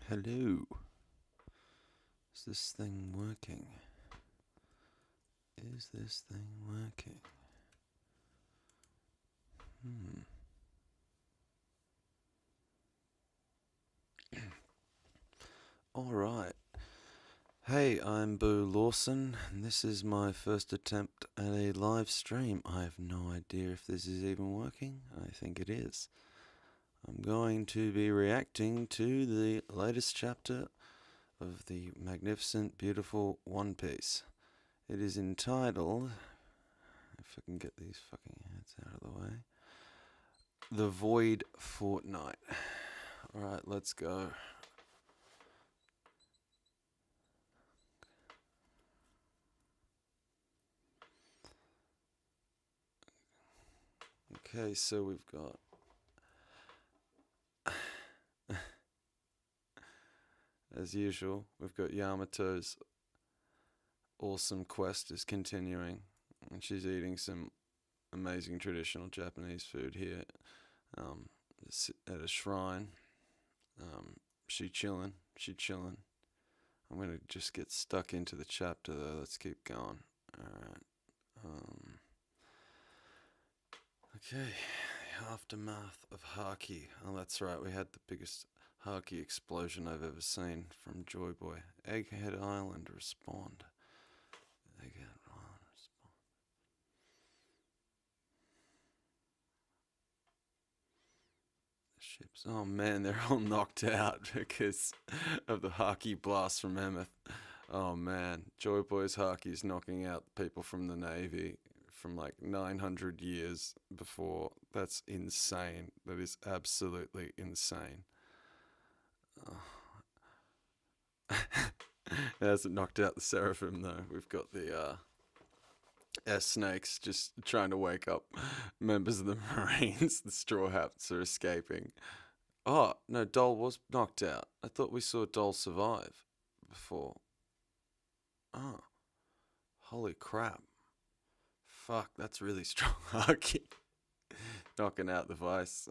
Hello. Is this thing working? Is this thing working? Hmm. Alright. Hey, I'm Boo Lawson, and this is my first attempt at a live stream. I have no idea if this is even working. I think it is. I'm going to be reacting to the latest chapter of the magnificent, beautiful One Piece. It is entitled, if I can get these fucking heads out of the way, The Void Fortnight. Alright, let's go. Okay, so we've got as usual, we've got Yamato's awesome quest is continuing, and she's eating some amazing traditional Japanese food here um, at a shrine. She chilling. I'm gonna just get stuck into the chapter though. Let's keep going. Alright. Okay. The aftermath of Haki. Oh, that's right. We had the biggest Haki explosion I've ever seen from Joy Boy. Egghead Island respond. Egghead Island respond. The ships. Oh man, they're all knocked out because of the Haki blast from Emeth. Oh man, Joy Boy's Haki is knocking out people from the Navy from like 900 years before. That's insane. That is absolutely insane. Oh. It hasn't knocked out the Seraphim though. We've got the snakes just trying to wake up members of the Marines. The Straw Hats are escaping. Oh no, Dol was knocked out. I thought we saw Dol survive before. Oh, holy crap! Fuck, that's really strong hockey. Knocking out the vice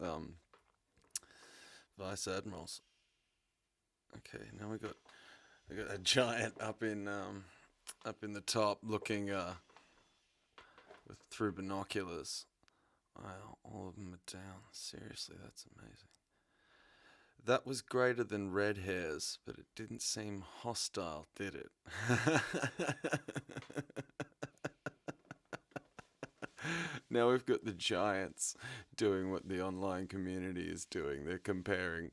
admirals. Okay, now we got a giant up in the top looking through binoculars. Wow, all of them are down. Seriously, that's amazing. That was greater than red hairs, but it didn't seem hostile, did it? Now we've got the giants doing what the online community is doing. They're comparing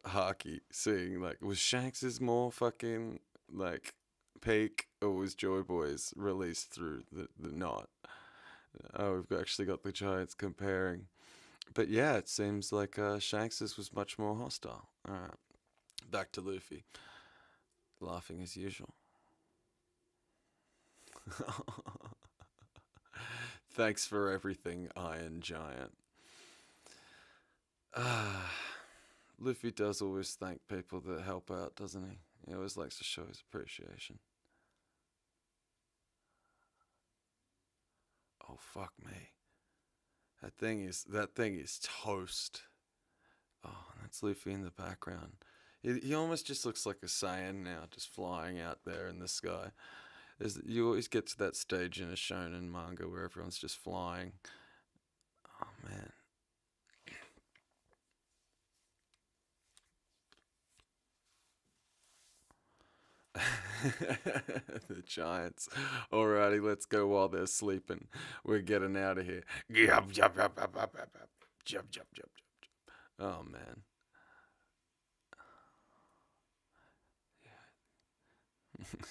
hockey, seeing like, was Shanks's more fucking like peak, or was Joy Boy's released through the knot? Oh, we've actually got the giants comparing. But yeah, it seems like Shanks's was much more hostile. Alright, back to Luffy. Laughing as usual. Thanks for everything, Iron Giant. Luffy does always thank people that help out, doesn't he? He always likes to show his appreciation. Oh fuck me. That thing is toast. Oh, that's Luffy in the background. He almost just looks like a Saiyan now, just flying out there in the sky. You always get to that stage in a shonen manga where everyone's just flying. Oh man. The giants. Alrighty, let's go while they're sleeping. We're getting out of here. Yup, yup, yup, yup, yup, yup, yup. Jump, jump, jump, jump. Oh man.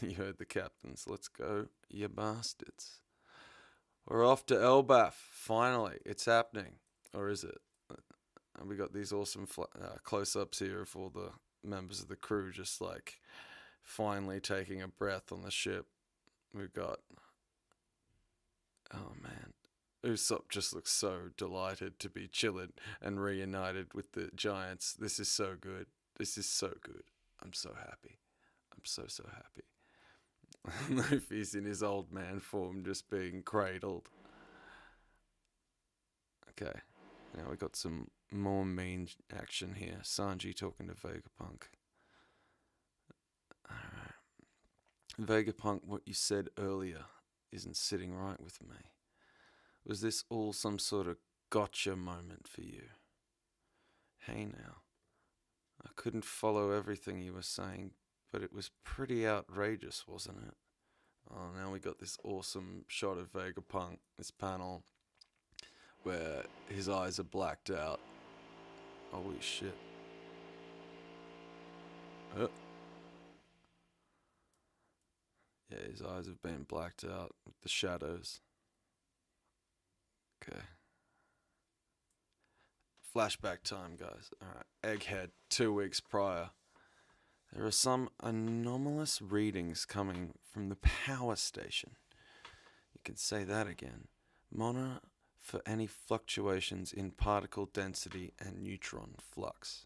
You heard the captains. Let's go, you bastards. We're off to Elbaf. Finally, it's happening. Or is it? And we got these awesome close ups here of all the members of the crew just like finally taking a breath on the ship. We've got. Oh man. Usopp just looks so delighted to be chilled and reunited with the Giants. This is so good. This is so good. I'm so happy. I'm so happy. Luffy's in his old man form, just being cradled. Okay, now we got some more mean action here. Sanji talking to Vegapunk. Vegapunk, what you said earlier isn't sitting right with me. Was this all some sort of gotcha moment for you? Hey now, I couldn't follow everything you were saying, but it was pretty outrageous, wasn't it? Oh, now we got this awesome shot of Vegapunk, this panel, where his eyes are blacked out. Holy shit. Yeah, his eyes have been blacked out with the shadows. Okay. Flashback time, guys. Alright, Egghead, 2 weeks prior. There are some anomalous readings coming from the power station. You can say that again. Monitor for any fluctuations in particle density and neutron flux.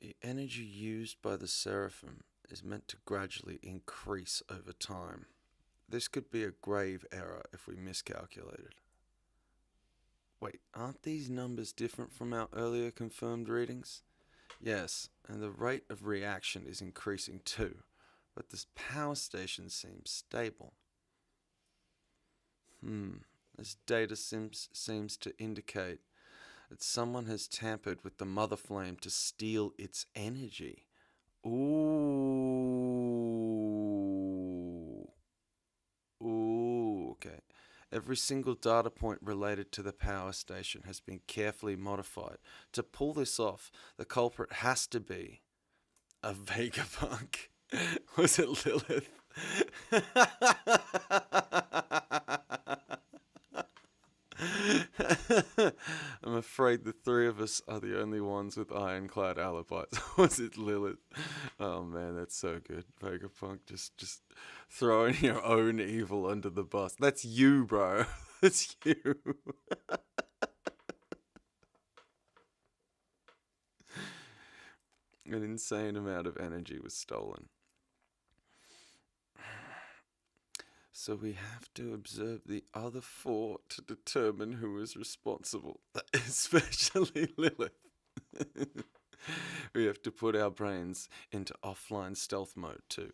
The energy used by the Seraphim is meant to gradually increase over time. This could be a grave error if we miscalculated. Wait, aren't these numbers different from our earlier confirmed readings? Yes, and the rate of reaction is increasing too, but this power station seems stable. This data seems to indicate that someone has tampered with the mother flame to steal its energy. Ooh, okay. Every single data point related to the power station has been carefully modified. To pull this off, the culprit has to be a Vegapunk. Was it Lilith? I'm afraid the three of us are the only ones with ironclad alibis. Was it Lilith? Oh man, that's so good. Vegapunk just throwing your own evil under the bus. That's you, bro. That's you. An insane amount of energy was stolen. So we have to observe the other 4 to determine who is responsible, especially Lilith. We have to put our brains into offline stealth mode too.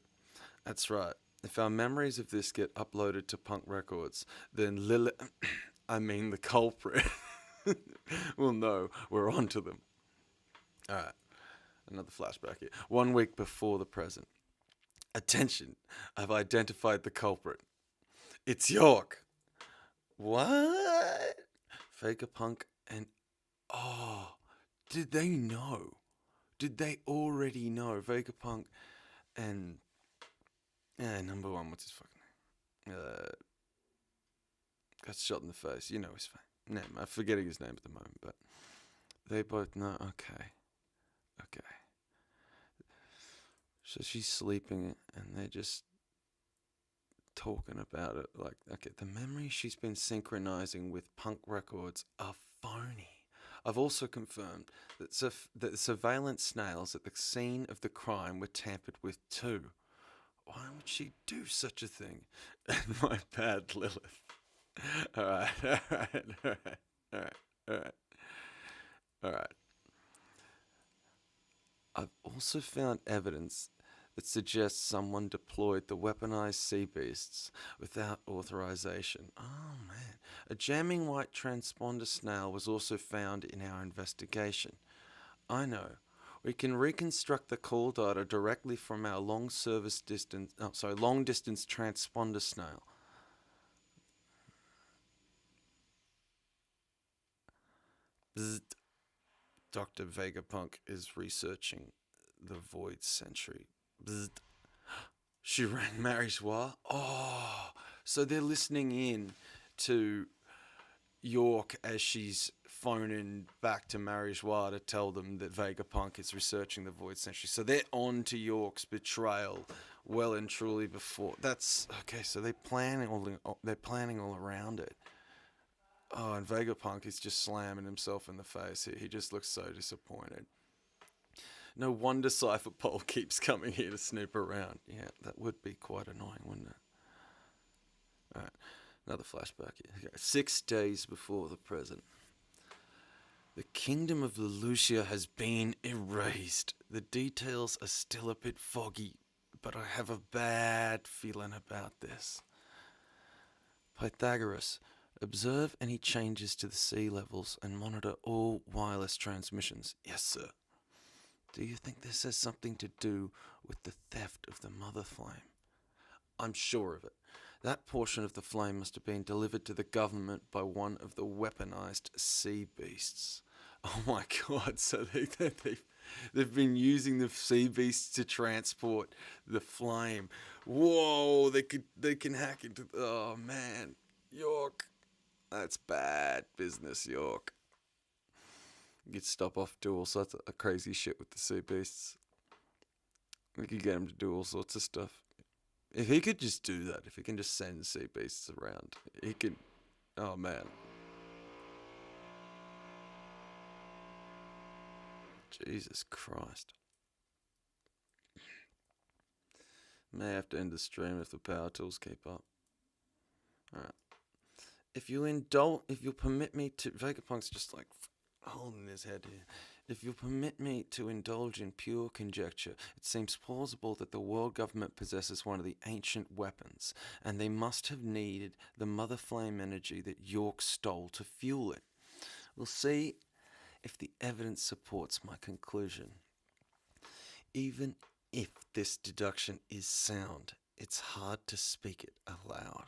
That's right. If our memories of this get uploaded to Punk Records, then Lilith, I mean the culprit, will know we're onto them. Alright, another flashback here. 1 week before the present. Attention, I've identified the culprit. It's York. What? Vegapunk and... Oh, did they know? Did they already know? Vegapunk and... number 1, what's his fucking name? Got shot in the face. You know his name. I'm forgetting his name at the moment, but they both know. Okay. So she's sleeping and they're just talking about it. Like, okay, the memories she's been synchronizing with Punk Records are phony. I've also confirmed that the surveillance snails at the scene of the crime were tampered with too. Why would she do such a thing? And my bad, Lilith. Alright. I've also found evidence that suggests someone deployed the weaponized sea beasts without authorization. Oh man. A jamming white transponder snail was also found in our investigation. I know. We can reconstruct the call data directly from our long distance transponder snail. Bzzzt. Dr. Vegapunk is researching the Void Sentry. Bzzzt. She rang Marijois. Oh, so they're listening in to York as she's phoning back to Marijois to tell them that Vegapunk is researching the Void Sentry. So they're on to York's betrayal well and truly before. That's okay. So they're planning all around it. Oh, and Vegapunk is just slamming himself in the face here. He just looks so disappointed. No wonder Cypher Pole keeps coming here to snoop around. Yeah, that would be quite annoying, wouldn't it? Alright, another flashback here. Okay, 6 days before the present. The kingdom of Lelucia has been erased. The details are still a bit foggy, but I have a bad feeling about this. Pythagoras, observe any changes to the sea levels and monitor all wireless transmissions. Yes, sir. Do you think this has something to do with the theft of the mother flame? I'm sure of it. That portion of the flame must have been delivered to the government by one of the weaponized sea beasts. Oh my god, so they've been using the sea beasts to transport the flame. Whoa, they can hack into... Oh man, York. That's bad business, York. You could stop off, do all sorts of crazy shit with the sea beasts. We could get him to do all sorts of stuff. If he could just do that, if he can just send sea beasts around, he could... Oh, man. Jesus Christ. May have to end the stream if the power tools keep up. Alright. If you'll permit me to... Vegapunk's just like holding his head here. If you'll permit me to indulge in pure conjecture, it seems plausible that the world government possesses one of the ancient weapons, and they must have needed the mother flame energy that York stole to fuel it. We'll see if the evidence supports my conclusion. Even if this deduction is sound, it's hard to speak it aloud.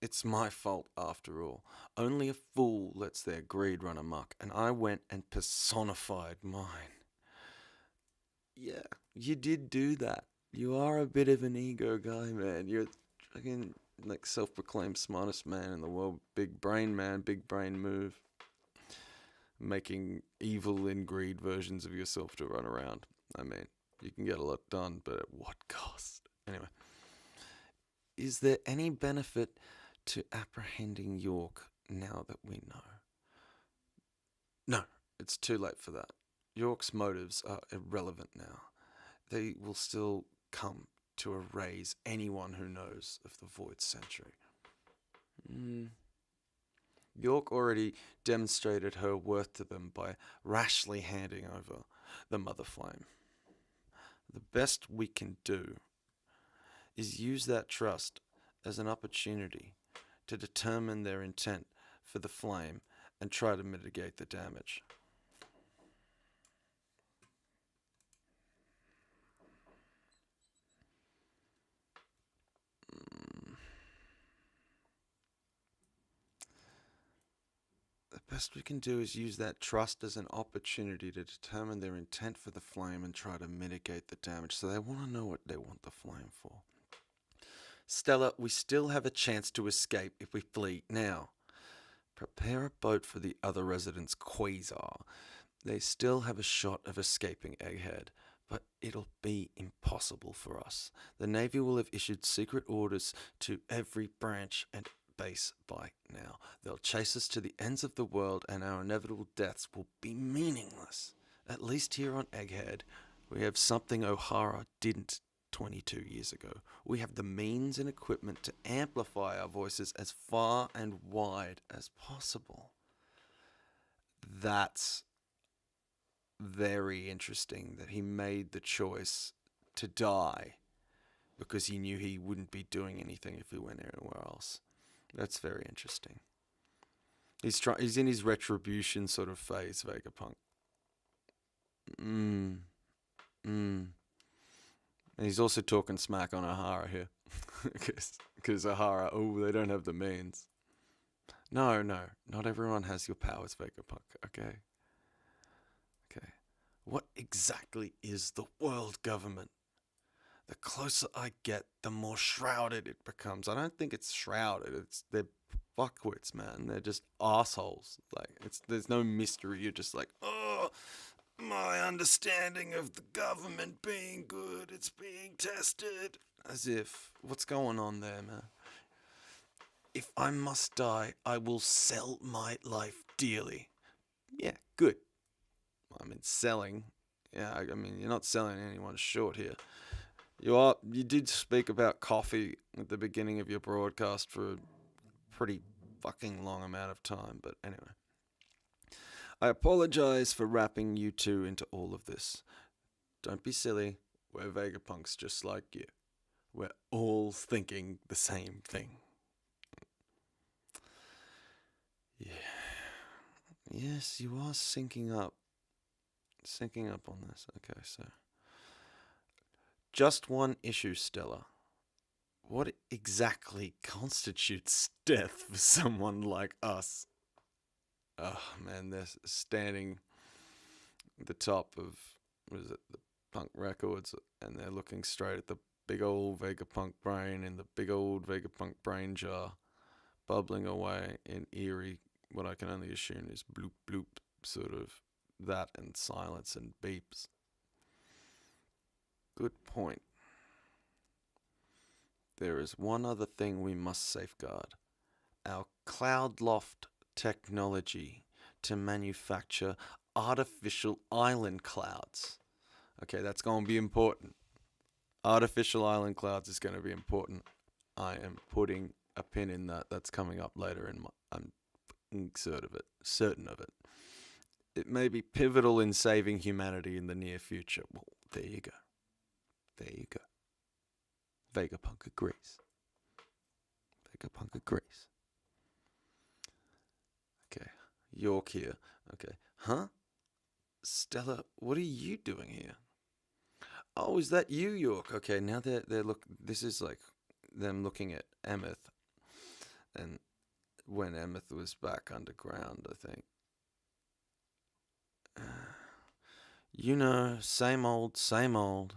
It's my fault, after all. Only a fool lets their greed run amok, and I went and personified mine. Yeah, you did do that. You are a bit of an ego guy, man. You're fucking like self-proclaimed smartest man in the world. Big brain man, big brain move. Making evil and greed versions of yourself to run around. I mean, you can get a lot done, but at what cost? Anyway, is there any benefit to apprehending York now that we know? No, it's too late for that. York's motives are irrelevant now. They will still come to erase anyone who knows of the Void Century. York already demonstrated her worth to them by rashly handing over the Mother Flame. The best we can do is use that trust as an opportunity to determine their intent for the flame and try to mitigate the damage. The best we can do is use that trust as an opportunity to determine their intent for the flame and try to mitigate the damage. So they want to know what they want the flame for. Stella, we still have a chance to escape if we flee now. Prepare a boat for the other residents' quasar. They still have a shot of escaping Egghead, but it'll be impossible for us. The Navy will have issued secret orders to every branch and base by now. They'll chase us to the ends of the world, and our inevitable deaths will be meaningless. At least here on Egghead, we have something O'Hara didn't 22 years ago. We have the means and equipment to amplify our voices as far and wide as possible. That's very interesting that he made the choice to die because he knew he wouldn't be doing anything if he went anywhere else. That's very interesting. He's in his retribution sort of phase, Vegapunk. And he's also talking smack on O'Hara here. Because O'Hara, they don't have the means. No, not everyone has your powers, Vegapunk, okay? Okay. What exactly is the world government? The closer I get, the more shrouded it becomes. I don't think it's shrouded. They're fuckwits, man. They're just assholes. Like, there's no mystery. You're just like, oh, my understanding of the government being good, it's being tested. As if, what's going on there, man? If I must die, I will sell my life dearly. Yeah, good. I mean, selling. Yeah, I mean, you're not selling anyone short here. You did speak about coffee at the beginning of your broadcast for a pretty fucking long amount of time, but anyway. I apologize for wrapping you two into all of this. Don't be silly. We're Vegapunks just like you. We're all thinking the same thing. Yeah. Yes, you are syncing up. Syncing up on this. Okay, so. Just one issue, Stella. What exactly constitutes death for someone like us? Oh man, they're standing at the top of, what is it, the punk records, and they're looking straight at the big old Vegapunk brain in the big old Vegapunk brain jar, bubbling away in eerie, what I can only assume is bloop bloop, sort of that and silence and beeps. Good point. There is one other thing we must safeguard. Our Cloudloft technology to manufacture artificial island clouds. Okay, that's going to be important. Artificial island clouds is going to be important. I am putting a pin in that. That's coming up later in my, I'm certain of it. It may be pivotal in saving humanity in the near future. Well, there you go. There you go. Vegapunk agrees. Vegapunk agrees. Okay, York here. Okay, huh? Stella, what are you doing here? Oh, is that you, York? Okay, now they're look. This is like them looking at Emeth, and when Emeth was back underground, I think. You know, same old, same old.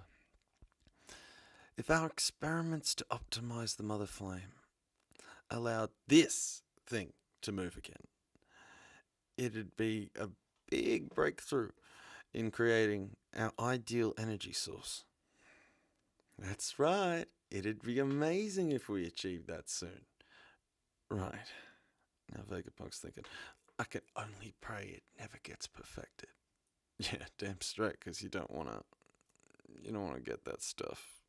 If our experiments to optimize the mother flame allowed this thing to move again, it'd be a big breakthrough in creating our ideal energy source. That's right. It'd be amazing if we achieved that soon. Right. Now Vegapunk's thinking, I can only pray it never gets perfected. Yeah, damn straight, because you don't want to get that stuff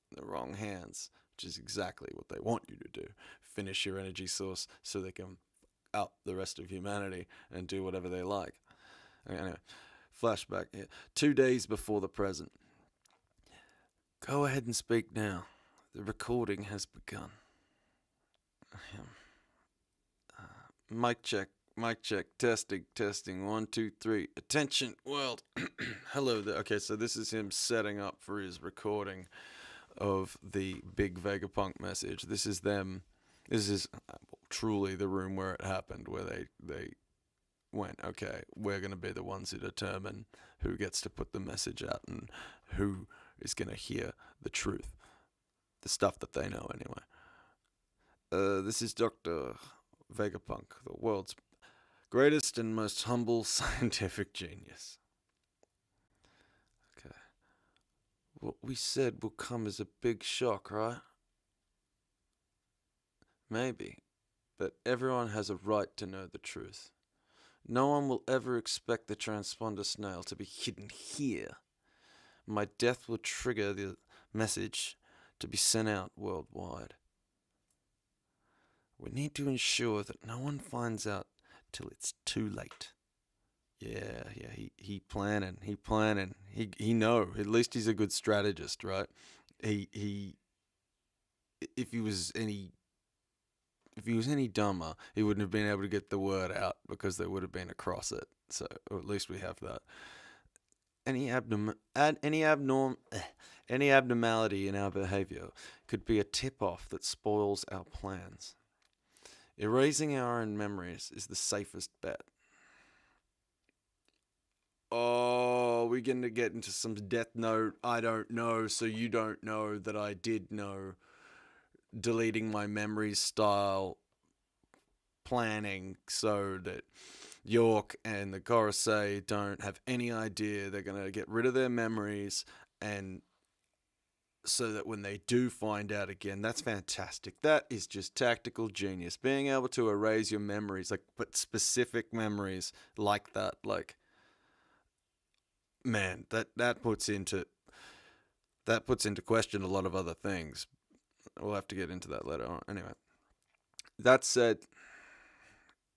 in the wrong hands, which is exactly what they want you to do. Finish your energy source so they can out the rest of humanity and do whatever they like. Anyway, flashback here. 2 days before the present. Go ahead and speak now. The recording has begun. Mic check, testing, 1, 2, 3. Attention, world. Hello there. Okay, so this is him setting up for his recording of the big Vegapunk message. This is truly the room where it happened, where they went, okay, we're going to be the ones who determine who gets to put the message out and who is going to hear the truth. The stuff that they know, anyway. This is Dr. Vegapunk, the world's greatest and most humble scientific genius. Okay. What we said will come as a big shock, right? Maybe. But everyone has a right to know the truth. No one will ever expect the transponder snail to be hidden here. My death will trigger the message to be sent out worldwide. We need to ensure that no one finds out till it's too late. Yeah, he planning. He know. At least he's a good strategist, right? He if he was any dumber, he wouldn't have been able to get the word out because there would have been across it. So, or at least we have that. Any abnormality in our behavior could be a tip-off that spoils our plans. Erasing our own memories is the safest bet. Oh, we're going to get into some Death Note, I don't know, so you don't know that I did know, deleting my memories style planning so that York and the Gorosei don't have any idea. They're going to get rid of their memories, and so that when they do find out again, that's fantastic. That is just tactical genius. Being able to erase your memories, like, but specific memories like that, like, man, that puts into question a lot of other things. We'll have to get into that later on. Anyway, that said,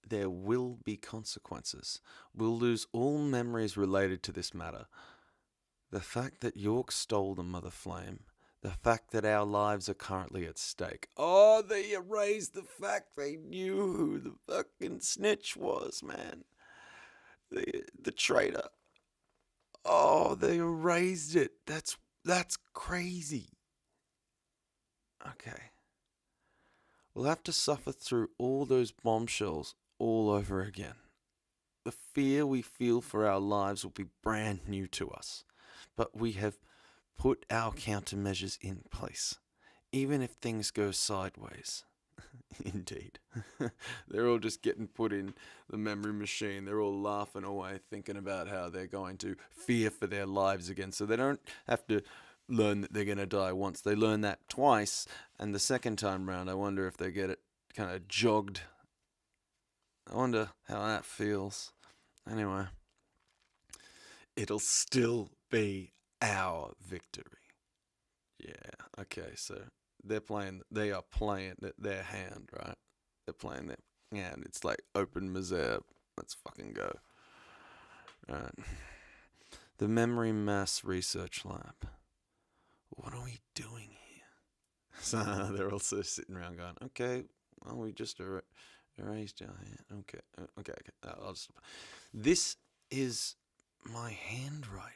there will be consequences. We'll lose all memories related to this matter. The fact that York stole the Mother Flame, the fact that our lives are currently at stake. Oh, they erased the fact they knew who the fucking snitch was, man. The traitor. Oh, they erased it. That's crazy. Okay. We'll have to suffer through all those bombshells all over again. The fear we feel for our lives will be brand new to us, but we have put our countermeasures in place, even if things go sideways. Indeed. They're all just getting put in the memory machine. They're all laughing away, thinking about how they're going to fear for their lives again. So they don't have to learn that they're going to die once. They learn that twice, and the second time round, I wonder if they get it kind of jogged. I wonder how that feels. Anyway, it'll still be our victory. Yeah, okay, so they are playing their hand, right? They're playing their hand. It's like open misère. Let's fucking go. Right. The Memory Mass Research Lab. What are we doing here? So they're also sitting around going, okay, well, we just erased our hand. Okay. I'll just. This is my handwriting.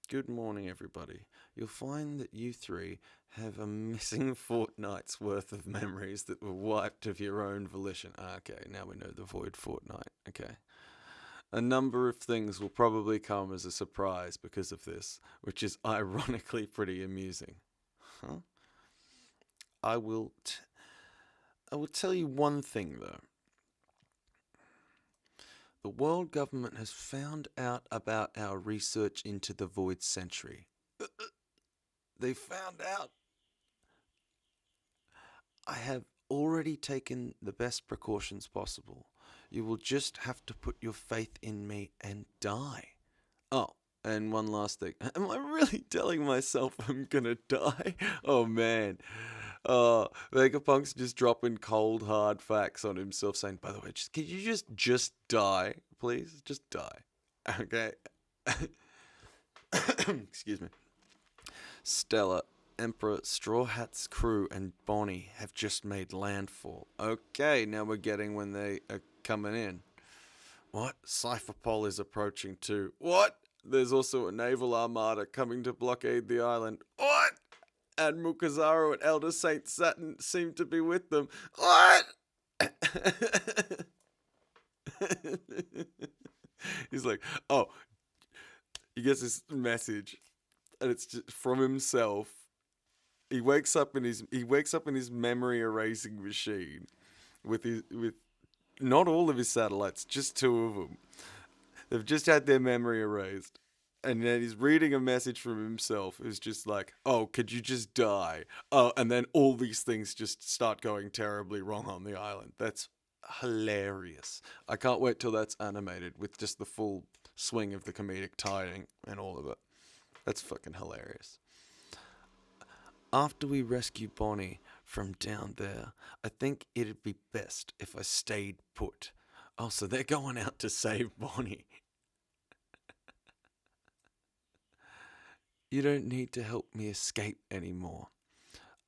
Good morning, everybody. You'll find that you three have a missing fortnight's worth of memories that were wiped of your own volition. Okay, now we know the void fortnight. Okay. A number of things will probably come as a surprise because of this, which is ironically pretty amusing. Huh? I will tell you one thing, though. The world government has found out about our research into the Void Century. They found out. I have already taken the best precautions possible. You will just have to put your faith in me and die. Oh, and one last thing. Am I really telling myself I'm gonna die? Oh man. Vegapunk's just dropping cold hard facts on himself saying, by the way, can you just die, please? Just die. Okay. Excuse me. Stella, Emperor, Straw Hat's crew, and Bonnie have just made landfall. Okay, now we're getting when they are coming in. What? Cypherpol is approaching too. What? There's also a naval armada coming to blockade the island. What? Admiral Kizaru and Elder Saint Saturn seem to be with them. What? He's like, oh, he gets this message, and it's just from himself. He wakes up in his memory erasing machine with not all of his satellites, just two of them. They've just had their memory erased. And then he's reading a message from himself who's just like, oh, could you just die? Oh, and then all these things just start going terribly wrong on the island. That's hilarious. I can't wait till that's animated with just the full swing of the comedic timing and all of it. That's fucking hilarious. After we rescue Bonnie from down there, I think it'd be best if I stayed put. Oh, so they're going out to save Bonnie. You don't need to help me escape anymore.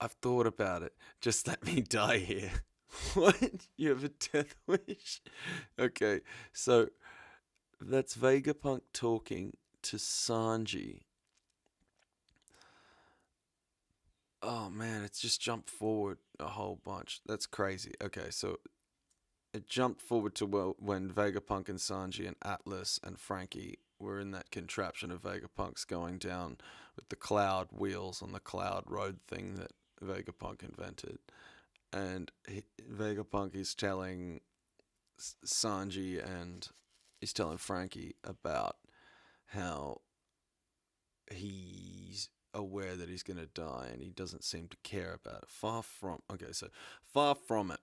I've thought about it. Just let me die here. What? You have a death wish? Okay, so that's Vegapunk talking to Sanji. Oh man, it's just jumped forward a whole bunch. That's crazy. Okay, so it jumped forward to when Vegapunk and Sanji and Atlas and Frankie were in that contraption of Vegapunk's going down with the cloud wheels on the cloud road thing that Vegapunk invented. And Vegapunk is telling Sanji and he's telling Frankie about how he's aware that he's going to die and he doesn't seem to care about it. Far from it.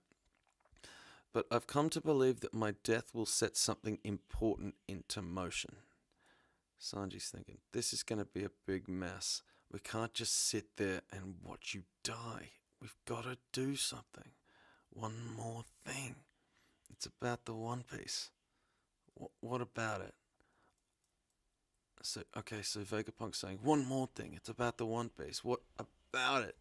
But I've come to believe that my death will set something important into motion. Sanji's thinking, this is going to be a big mess. We can't just sit there and watch you die. We've got to do something. One more thing. It's about the One Piece. What about it? So Vegapunk's saying one more thing. It's about the One Piece. What about it?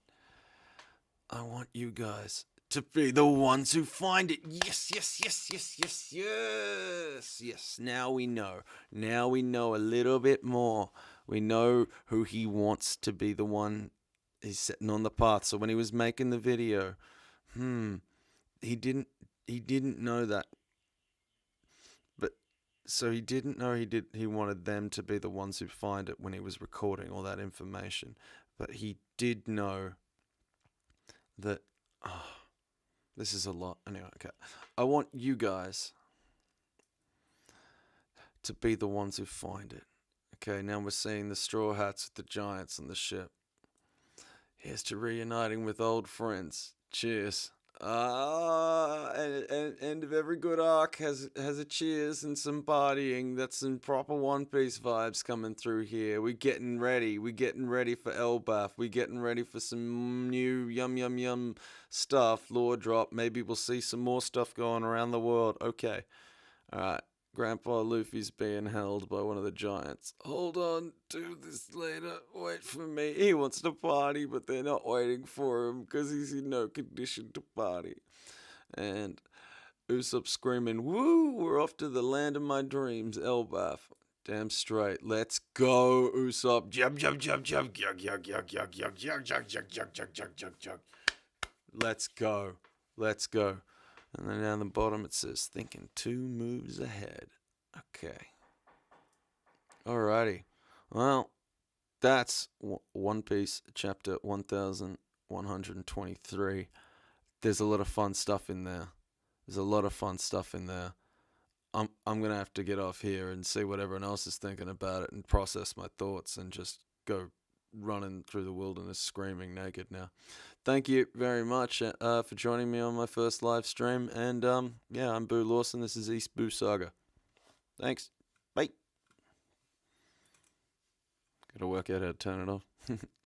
I want you guys to be the ones who find it. Yes, yes, yes, yes, yes, yes, yes. Now we know. Now we know a little bit more. We know who he wants to be the one he's setting on the path. So when he was making the video, he didn't know that. But so he didn't know he wanted them to be the ones who find it when he was recording all that information. But he did know that this is a lot. Anyway, okay. I want you guys to be the ones who find it. Okay, now we're seeing the Straw Hats with the Giants on the ship. Here's to reuniting with old friends. Cheers. And end of every good arc has a cheers and some partying. That's some proper One Piece vibes coming through here. We're getting ready. We're getting ready for Elbaf. We're getting ready for some new yum stuff. Lore drop. Maybe we'll see some more stuff going around the world. Okay. Alright. Grandpa Luffy's being held by one of the giants. Hold on, do this later. Wait for me. He wants to party, but they're not waiting for him because he's in no condition to party. And Usopp screaming, "Woo! We're off to the land of my dreams, Elbaf." Damn straight. Let's go, Usopp. Jump, jump, jump, jump. Yug, yug, yug, yug, yug, yug, yug, yug, yug, yug, yug, yug, yug. Let's go. Let's go. And then down the bottom it says, thinking 2 moves ahead. Okay. Alrighty. Well, that's One Piece chapter 1123. There's a lot of fun stuff in there. I'm going to have to get off here and see what everyone else is thinking about it and process my thoughts and just go running through the wilderness screaming naked now. Thank you very much for joining me on my first live stream. And I'm Boo Lawson. This is East Boo Saga. Thanks. Bye. Gotta work out how to turn it off.